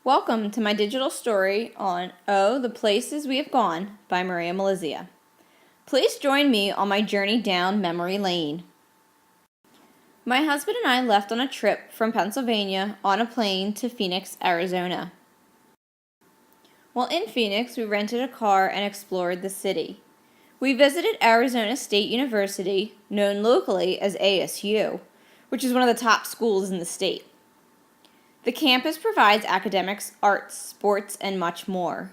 Welcome to my digital story on Oh, the Places We Have Gone by Maria Malizia. Please join me on my journey down memory lane. My husband and I left on a trip from Pennsylvania on a plane to Phoenix, Arizona. While in Phoenix, we rented a car and explored the city. We visited Arizona State University, known locally as ASU, which is one of the top schools in the state. The campus provides academics, arts, sports, and much more.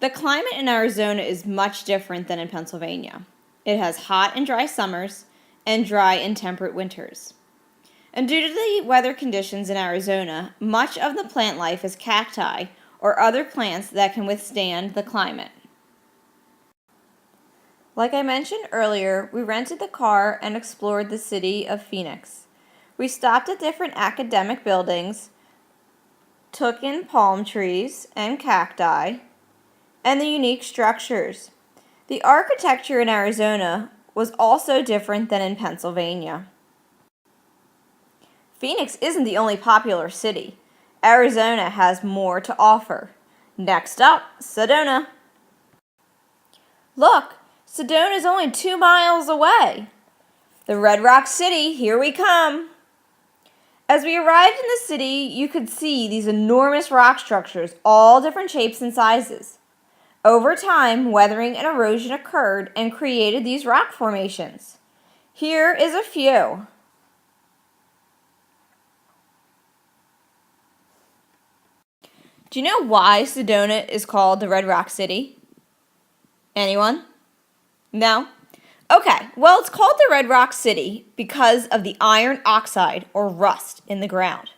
The climate in Arizona is much different than in Pennsylvania. It has hot and dry summers and dry and temperate winters. And due to the weather conditions in Arizona, much of the plant life is cacti or other plants that can withstand the climate. Like I mentioned earlier, we rented the car and explored the city of Phoenix. We stopped at different academic buildings, took in palm trees and cacti, and the unique structures. The architecture in Arizona was also different than in Pennsylvania. Phoenix isn't the only popular city. Arizona has more to offer. Next up, Sedona. Look, Sedona is only 2 miles away. The Red Rock City, here we come. As we arrived in the city, you could see these enormous rock structures, all different shapes and sizes. Over time, weathering and erosion occurred and created these rock formations. Here is a few. Do you know why Sedona is called the Red Rock City? Anyone? No? Okay, well, it's called the Red Rock City because of the iron oxide or rust in the ground.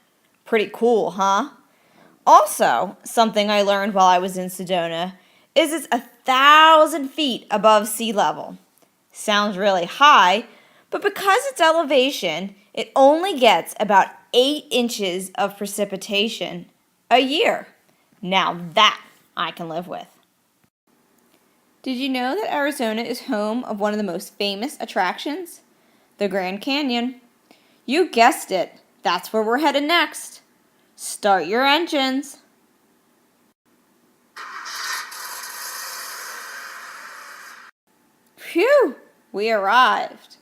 Pretty cool, huh? Also, something I learned while I was in Sedona is it's 1,000 feet above sea level. Sounds really high, but because it's elevation, it only gets about 8 inches of precipitation a year. Now that I can live with. Did you know that Arizona is home of one of the most famous attractions? The Grand Canyon. You guessed it, that's where we're headed next. Start your engines. Phew, we arrived.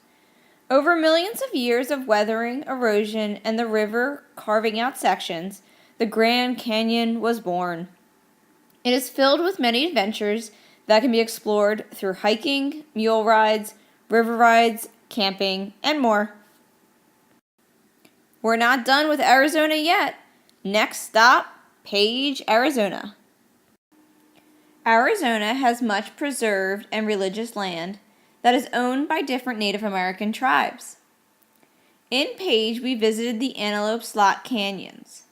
Over millions of years of weathering, erosion, and the river carving out sections, the Grand Canyon was born. It is filled with many adventures that can be explored through hiking, mule rides, river rides, camping, and more. We're not done with Arizona yet. Next stop, Page, Arizona. Arizona has much preserved and religious land that is owned by different Native American tribes. In Page, we visited the Antelope Slot Canyons.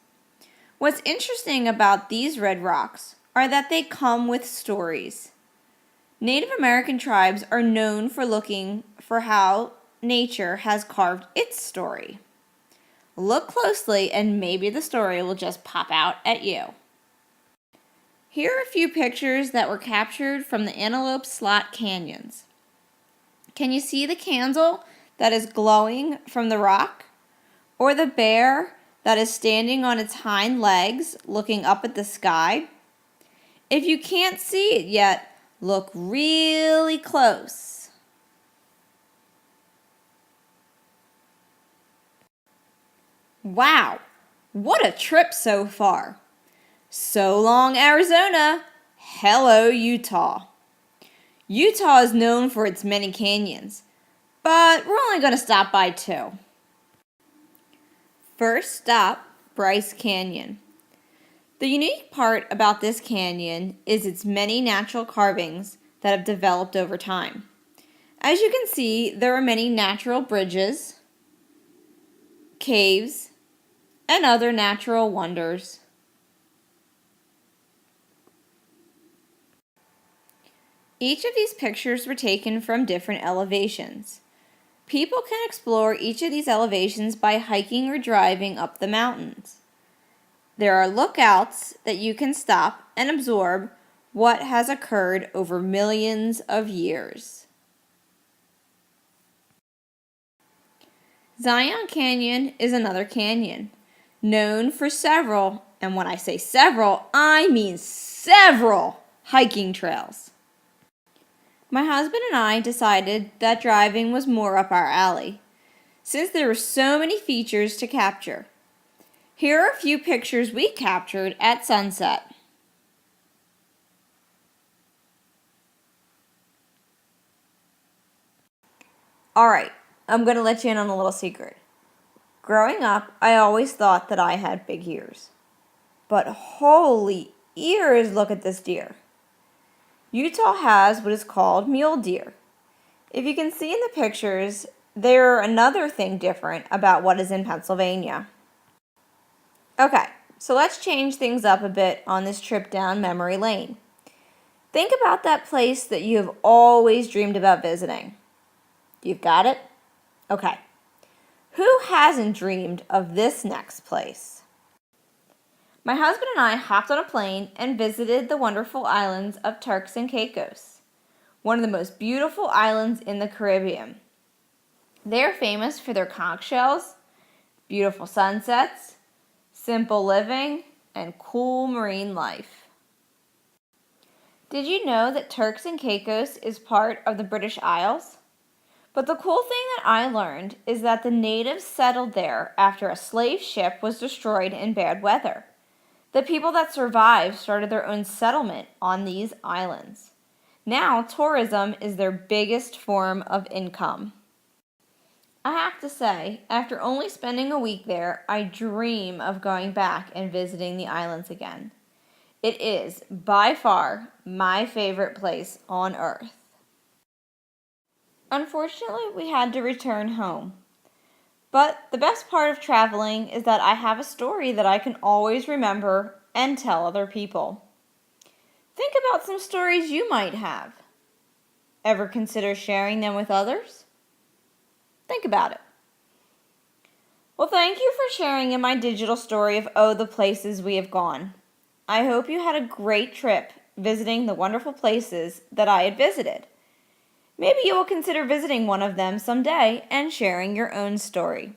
What's interesting about these red rocks are that they come with stories. Native American tribes are known for looking for how nature has carved its story. Look closely and maybe the story will just pop out at you. Here are a few pictures that were captured from the Antelope Slot Canyons. Can you see the candle that is glowing from the rock? Or the bear that is standing on its hind legs looking up at the sky? If you can't see it yet, look really close. Wow, what a trip so far. So long, Arizona. Hello, Utah. Utah is known for its many canyons, but we're only going to stop by 2. First stop, Bryce Canyon. The unique part about this canyon is its many natural carvings that have developed over time. As you can see, there are many natural bridges, caves, and other natural wonders. Each of these pictures were taken from different elevations. People can explore each of these elevations by hiking or driving up the mountains. There are lookouts that you can stop and absorb what has occurred over millions of years. Zion Canyon is another canyon, known for several and when I say several, I mean several hiking trails. My husband and I decided that driving was more up our alley, since there were so many features to capture. Here are a few pictures we captured at sunset. Alright, I'm going to let you in on a little secret. Growing up, I always thought that I had big ears. But holy ears, look at this deer. Utah has what is called mule deer. If you can see in the pictures, there are another thing different about what is in Pennsylvania. Okay, so let's change things up a bit on this trip down memory lane. Think about that place that you have always dreamed about visiting. You've got it? Okay. Who hasn't dreamed of this next place? My husband and I hopped on a plane and visited the wonderful islands of Turks and Caicos, one of the most beautiful islands in the Caribbean. They are famous for their conch shells, beautiful sunsets, simple living, and cool marine life. Did you know that Turks and Caicos is part of the British Isles? But the cool thing that I learned is that the natives settled there after a slave ship was destroyed in bad weather. The people that survived started their own settlement on these islands. Now, tourism is their biggest form of income. I have to say, after only spending a week there, I dream of going back and visiting the islands again. It is, by far, my favorite place on earth. Unfortunately, we had to return home. But the best part of traveling is that I have a story that I can always remember and tell other people. Think about some stories you might have. Ever consider sharing them with others? Think about it. Well, thank you for sharing in my digital story of Oh, the Places We Have Gone. I hope you had a great trip visiting the wonderful places that I had visited. Maybe you will consider visiting one of them someday and sharing your own story.